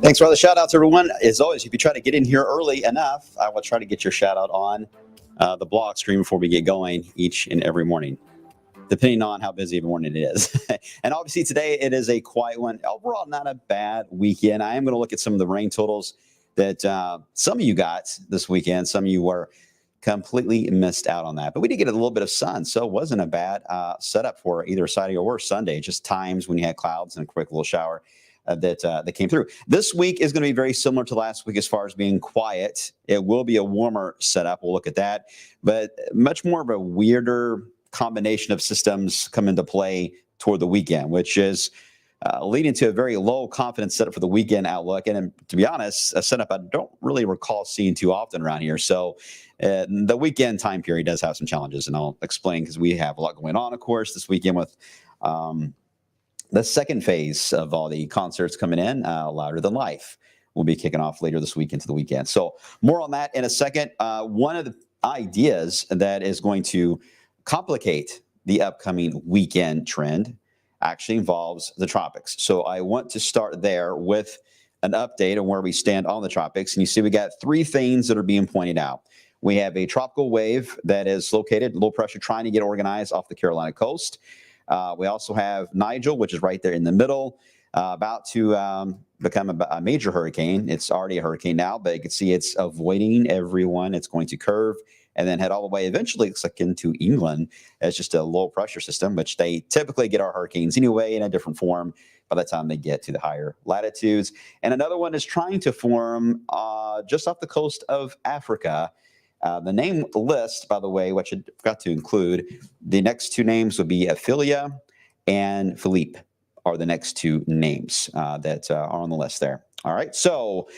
Thanks for all the shout outs, everyone. As always, if you try to get in here early enough, I will try to get your shout out on the blog stream before we get going each and every morning, depending on how busy of a morning it is. And obviously today it is a quiet one. Overall, not a bad weekend. I am going to look at some of the rain totals that some of you got this weekend. Some of you were completely missed out on that. But we did get a little bit of sun, so it wasn't a bad setup for either Saturday or Sunday. Just times when you had clouds and a quick little shower that came through. This week is going to be very similar to last week as far as being quiet. It will be a warmer setup. We'll look at that. But much more of a weirder combination of systems come into play toward the weekend, which is leading to a very low confidence setup for the weekend outlook. And to be honest, a setup I don't really recall seeing too often around here. So the weekend time period does have some challenges, and I'll explain because we have a lot going on, of course, this weekend with the second phase of all the concerts coming in, Louder Than Life, will be kicking off later this week into the weekend. So more on that in a second. One of the ideas that is going to complicate the upcoming weekend trend actually involves the tropics. So I want to start there with an update on where we stand on the tropics. And you see we got three things that are being pointed out. We have a tropical wave that is located, low pressure, trying to get organized off the Carolina coast. We also have Nigel, which is right there in the middle, about to become a major hurricane. It's already a hurricane now, but you can see it's avoiding everyone. It's going to curve and then head all the way eventually, looks like, into England as just a low pressure system, which they typically get our hurricanes anyway in a different form by the time they get to the higher latitudes. And another one is trying to form just off the coast of Africa. The name list, by the way, which I forgot to include, the next two names would be Ophelia and Philippe are the next two names that are on the list there. All right, so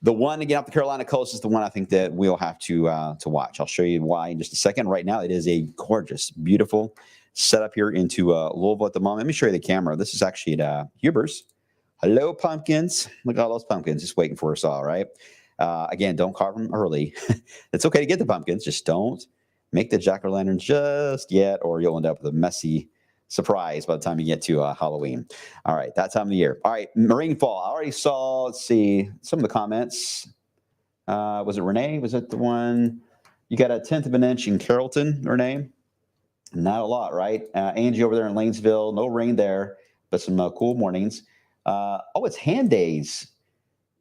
the one again off the Carolina coast is the one I think that we'll have to watch. I'll show you why in just a second. Right now, it is a gorgeous, beautiful setup here into Louisville at the moment. Let me show you the camera. This is actually at Huber's. Hello, pumpkins. Look at all those pumpkins just waiting for us all, right? Again, don't carve them early. It's okay to get the pumpkins. Just don't make the jack-o'-lanterns just yet, or you'll end up with a messy surprise by the time you get to Halloween. All right, that time of the year. All right, rainfall. I already saw, let's see, some of the comments. Was it Renee? Was that the one? You got 1/10 of an inch in Carrollton, Renee? Not a lot, right? Angie over there in Lanesville, no rain there, but some cool mornings. Oh, it's Hand Days.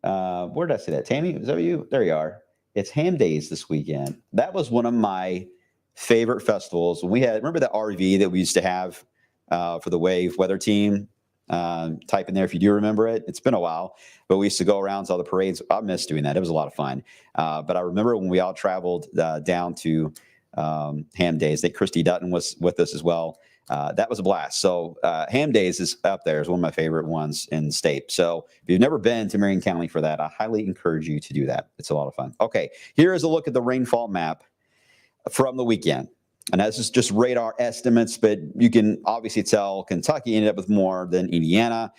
Where did I say that? Tammy, is that you? There you are. It's Ham Days this weekend. That was one of my favorite festivals. We had, remember the RV that we used to have for the Wave weather team? Type in there if you do remember it. It's been a while, but we used to go around to all the parades. I miss doing that. It was a lot of fun. But I remember when we all traveled down to Ham Days. I think Christy Dutton was with us as well. That was a blast. So Ham Days is up there as one of my favorite ones in the state. So if you've never been to Marion County for that, I highly encourage you to do that. It's a lot of fun. Okay, here is a look at the rainfall map from the weekend. And this is just radar estimates, but you can obviously tell Kentucky ended up with more than Indiana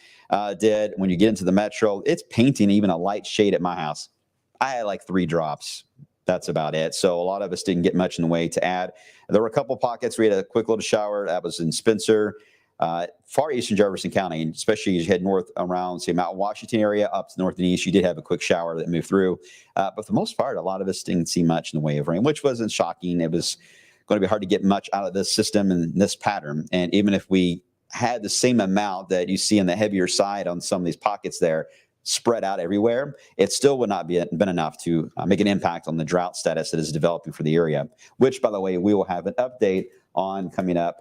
did. When you get into the metro, it's painting even a light shade at my house. I had like 3 drops. That's about it. So a lot of us didn't get much in the way to add. There were a couple pockets where we had a quick little shower. That was in Spencer, far eastern Jefferson County, and especially as you head north around, say, Mount Washington area, up to north and east, you did have a quick shower that moved through. But for the most part, a lot of us didn't see much in the way of rain, which wasn't shocking. It was going to be hard to get much out of this system and this pattern. And even if we had the same amount that you see on the heavier side on some of these pockets there, spread out everywhere, it still would not been enough to make an impact on the drought status that is developing for the area, which, by the way, we will have an update on coming up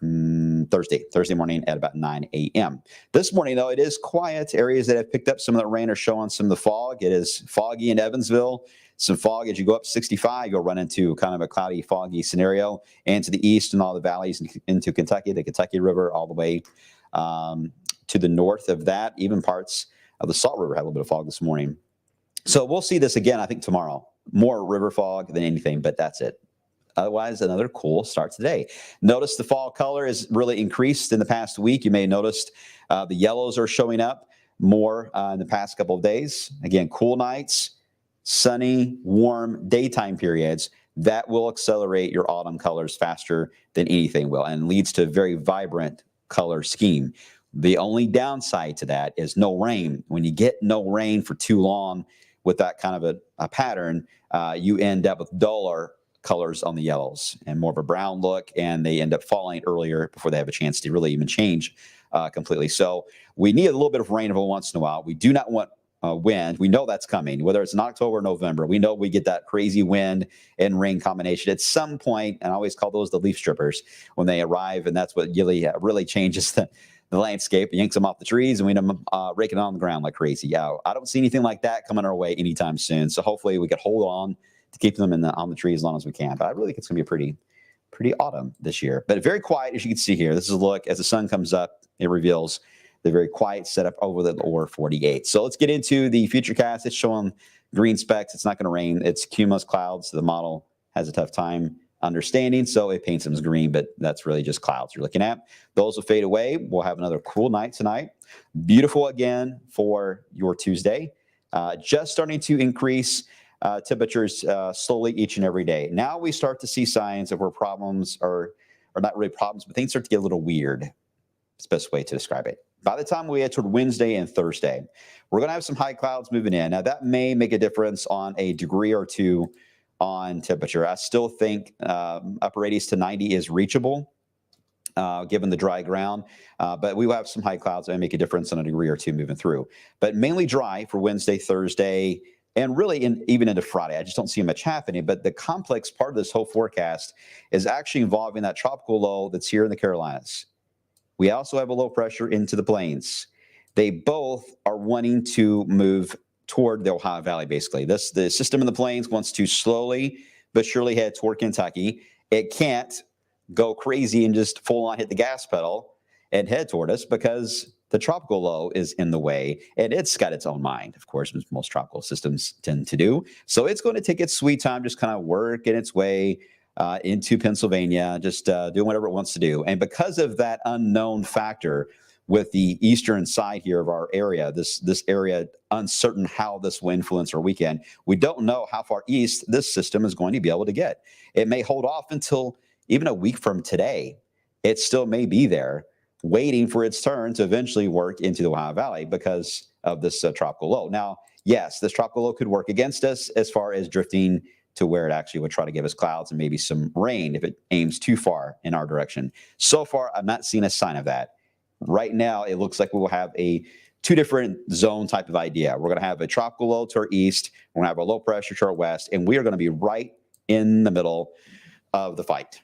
Thursday morning at about 9 a.m. This morning, though, it is quiet. Areas that have picked up some of that rain are showing some of the fog. It is foggy in Evansville. Some fog as you go up 65, you'll run into kind of a cloudy, foggy scenario. And to the east and all the valleys into Kentucky, the Kentucky River, all the way to the north of that, even parts of the Salt River had a little bit of fog this morning. So we'll see this again, I think, tomorrow. More river fog than anything, but that's it. Otherwise, another cool start today. Notice the fall color is really increased in the past week. You may have noticed the yellows are showing up more in the past couple of days. Again, cool nights, sunny, warm daytime periods. That will accelerate your autumn colors faster than anything will and leads to a very vibrant color scheme. The only downside to that is no rain. When you get no rain for too long with that kind of a pattern, you end up with duller colors on the yellows and more of a brown look, and they end up falling earlier before they have a chance to really even change completely. So we need a little bit of rain every once in a while. We do not want wind. We know that's coming, whether it's in October or November. We know we get that crazy wind and rain combination at some point, and I always call those the leaf strippers when they arrive, and that's what really changes the landscape, yanks them off the trees, and we end up raking it on the ground like crazy. Yeah, I don't see anything like that coming our way anytime soon. So hopefully we could hold on to keep them on the tree as long as we can. But I really think it's going to be a pretty autumn this year. But very quiet, as you can see here. This is a look as the sun comes up. It reveals the very quiet setup over the lower 48. So let's get into the futurecast. It's showing green specks. It's not going to rain. It's cumulus clouds. So the model has a tough time understanding, so it paints them as green, but that's really just clouds you're looking at. Those will fade away. We'll have another cool night tonight. Beautiful again for your Tuesday. Just starting to increase temperatures slowly each and every day. Now we start to see signs of where problems are not really problems, but things start to get a little weird. It's the best way to describe it. By the time we head toward Wednesday and Thursday, we're going to have some high clouds moving in. Now, that may make a difference on a degree or two on temperature. I still think upper 80s to 90 is reachable given the dry ground, but we will have some high clouds that may make a difference on a degree or two moving through. But mainly dry for Wednesday, Thursday, and really even into Friday. I just don't see much happening, but the complex part of this whole forecast is actually involving that tropical low that's here in the Carolinas. We also have a low pressure into the plains. They both are wanting to move toward the Ohio Valley, basically. The system in the plains wants to slowly but surely head toward Kentucky. It can't go crazy and just full on hit the gas pedal and head toward us because the tropical low is in the way, and it's got its own mind, of course, as most tropical systems tend to do. So it's going to take its sweet time, just kind of working its way into Pennsylvania, just doing whatever it wants to do. And because of that unknown factor with the eastern side here of our area, this area uncertain how this will influence our weekend, we don't know how far east this system is going to be able to get. It may hold off until even a week from today. It still may be there, waiting for its turn to eventually work into the Ohio Valley because of this tropical low. Now, yes, this tropical low could work against us as far as drifting to where it actually would try to give us clouds and maybe some rain if it aims too far in our direction. So far, I'm not seeing a sign of that. Right now, it looks like we will have a two different zone type of idea. We're going to have a tropical low to our east. We're going to have a low pressure to our west, and we are going to be right in the middle of the fight.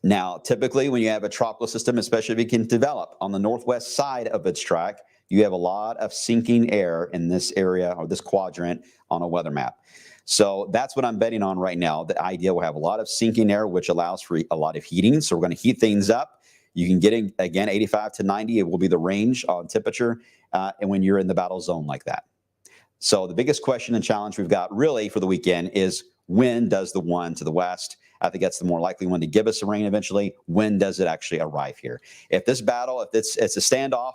Now, typically when you have a tropical system, especially if it can develop on the northwest side of its track, you have a lot of sinking air in this area or this quadrant on a weather map. So that's what I'm betting on right now. The idea will have a lot of sinking air, which allows for a lot of heating. So we're going to heat things up. You can get in, again, 85 to 90. It will be the range on temperature and when you're in the battle zone like that. So the biggest question and challenge we've got really for the weekend is, when does the one to the west, I think that's the more likely one to give us a rain eventually, when does it actually arrive here? If this battle, if it's a standoff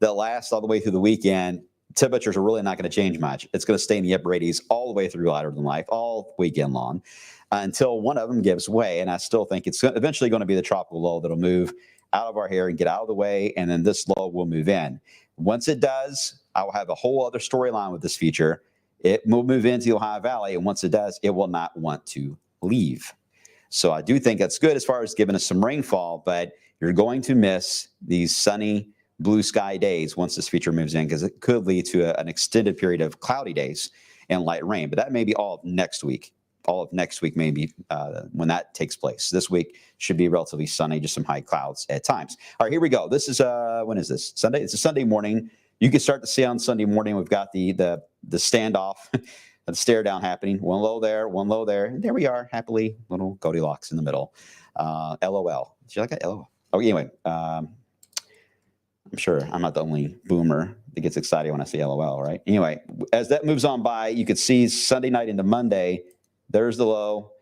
that lasts all the way through the weekend, temperatures are really not going to change much. It's going to stay in the upper 80s all the way through later than life, all weekend long, until one of them gives way. And I still think it's eventually going to be the tropical low that'll move out of our hair and get out of the way, and then this low will move in. Once it does, I will have a whole other storyline with this feature. It will move into the Ohio Valley, and once it does, it will not want to leave. So I do think that's good as far as giving us some rainfall, but you're going to miss these sunny, blue sky days once this feature moves in, because it could lead to an extended period of cloudy days and light rain. But that may be all of next week. All of next week may be when that takes place. This week should be relatively sunny, just some high clouds at times. All right, here we go. This is, when is this? Sunday? It's a Sunday morning. You can start to see on Sunday morning, we've got the standoff, the stare down happening. One low there, one low there. And there we are, happily, little Goldilocks in the middle. LOL. Did you like that? LOL. Oh, anyway, I'm sure I'm not the only boomer that gets excited when I see LOL, right? Anyway, as that moves on by, you could see Sunday night into Monday, there's the low.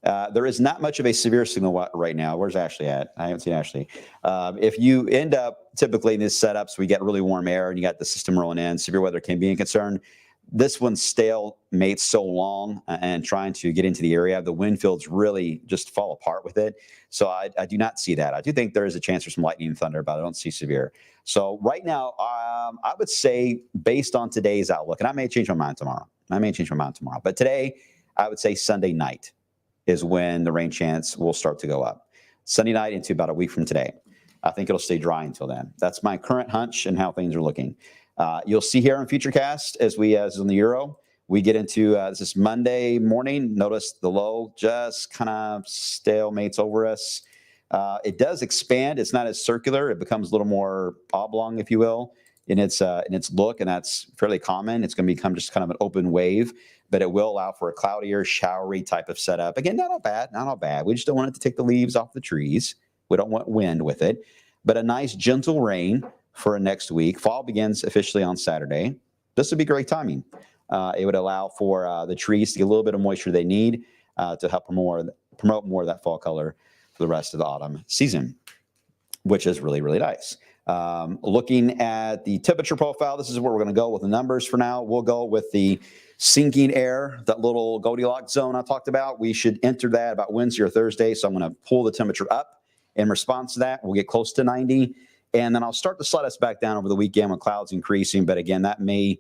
There is not much of a severe signal right now. Where's Ashley at? I haven't seen Ashley. If you end up typically in these setups, we get really warm air and you got the system rolling in, severe weather can be a concern. This one's stalemates so long and trying to get into the area, the wind fields really just fall apart with it. So I do not see that. I do think there is a chance for some lightning and thunder, but I don't see severe. So right now, I would say based on today's outlook, and I may change my mind tomorrow. But today, I would say Sunday night is when the rain chance will start to go up. Sunday night into about a week from today. I think it'll stay dry until then. That's my current hunch and how things are looking. You'll see here on Futurecast as on the Euro, we get into this is Monday morning. Notice the low just kind of stalemates over us. It does expand. It's not as circular. It becomes a little more oblong, if you will, in its look, and that's fairly common. It's going to become just kind of an open wave, but it will allow for a cloudier, showery type of setup. Again, not all bad. We just don't want it to take the leaves off the trees. We don't want wind with it, but a nice gentle rain for next week. Fall begins officially on Saturday. This would be great timing. It would allow for the trees to get a little bit of moisture they need to help promote more of that fall color for the rest of the autumn season, which is really, really nice. Looking at the temperature profile, this is where we're going to go with the numbers for now. We'll go with the sinking air, that little Goldilocks zone I talked about. We should enter that about Wednesday or Thursday. So I'm going to pull the temperature up in response to that. We'll get close to 90. And then I'll start to slide us back down over the weekend with clouds increasing. But again, that may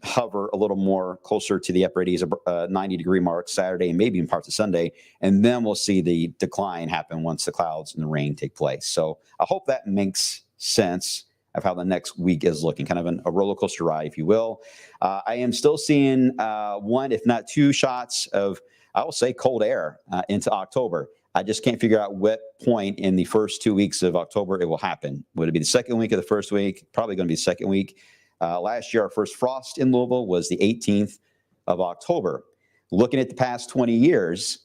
hover a little more closer to the upper 80s, 90-degree mark Saturday and maybe in parts of Sunday. And then we'll see the decline happen once the clouds and the rain take place. So I hope that makes sense of how the next week is looking, kind of a roller coaster ride, if you will. I am still seeing one, if not two shots of, I will say, cold air into October. I just can't figure out what point in the first 2 weeks of October it will happen. Would it be the second week of the first week? Probably going to be the second week. Last year, our first frost in Louisville was the 18th of October. Looking at the past 20 years,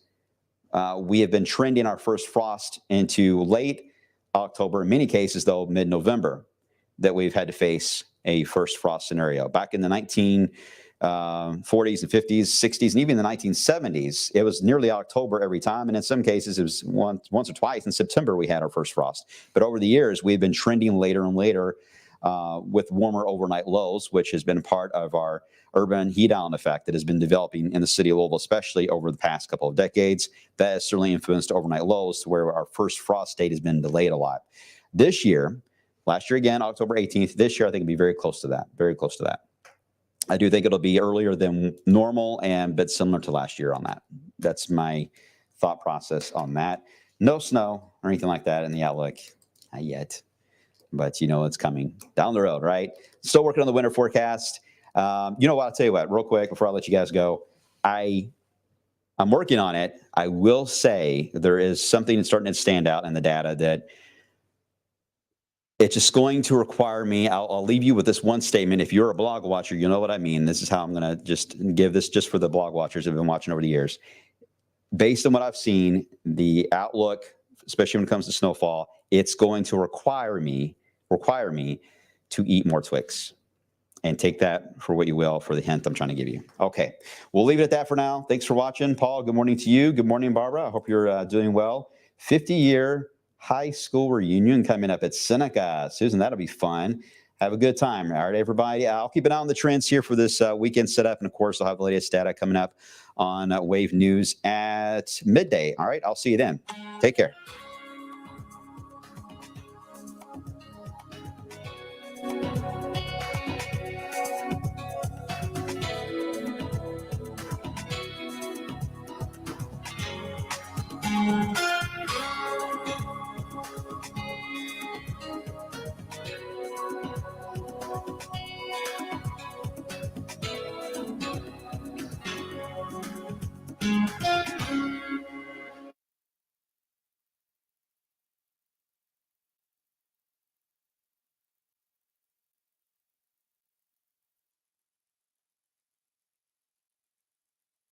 we have been trending our first frost into late October, in many cases, though, mid-November, that we've had to face a first frost scenario. Back in the 1940s and 50s, 60s, and even the 1970s, it was nearly October every time. And in some cases, it was once or twice in September we had our first frost. But over the years, we've been trending later and later with warmer overnight lows, which has been part of our urban heat island effect that has been developing in the city of Louisville, especially over the past couple of decades. That has certainly influenced overnight lows to where our first frost date has been delayed a lot. This year, last year again, October 18th, this year I think it'll be very close to that, very close to that. I do think it'll be earlier than normal and but similar to last year on that. That's my thought process on that. No snow or anything like that in the outlook, not yet. but it's coming down the road, right? Still working on the winter forecast. You know what? I'll tell you what, real quick, before I let you guys go, I'm working on it. I will say there is something that's starting to stand out in the data that it's just going to require me. I'll leave you with this one statement. If you're a blog watcher, you know what I mean. This is how I'm going to just give this just for the blog watchers who've been watching over the years. Based on what I've seen, the outlook, especially when it comes to snowfall, it's going to require me to eat more Twix. And take that for what you will for the hint I'm trying to give you. Okay, we'll leave it at that for now. Thanks for watching. Paul, good morning to you. Good morning, Barbara. I hope you're doing well. 50-year high school reunion coming up at Seneca. Susan, that'll be fun. Have a good time. All right, everybody. I'll keep an eye on the trends here for this weekend setup. And, of course, I'll have the latest data coming up on Wave News at midday. All right, I'll see you then. Take care.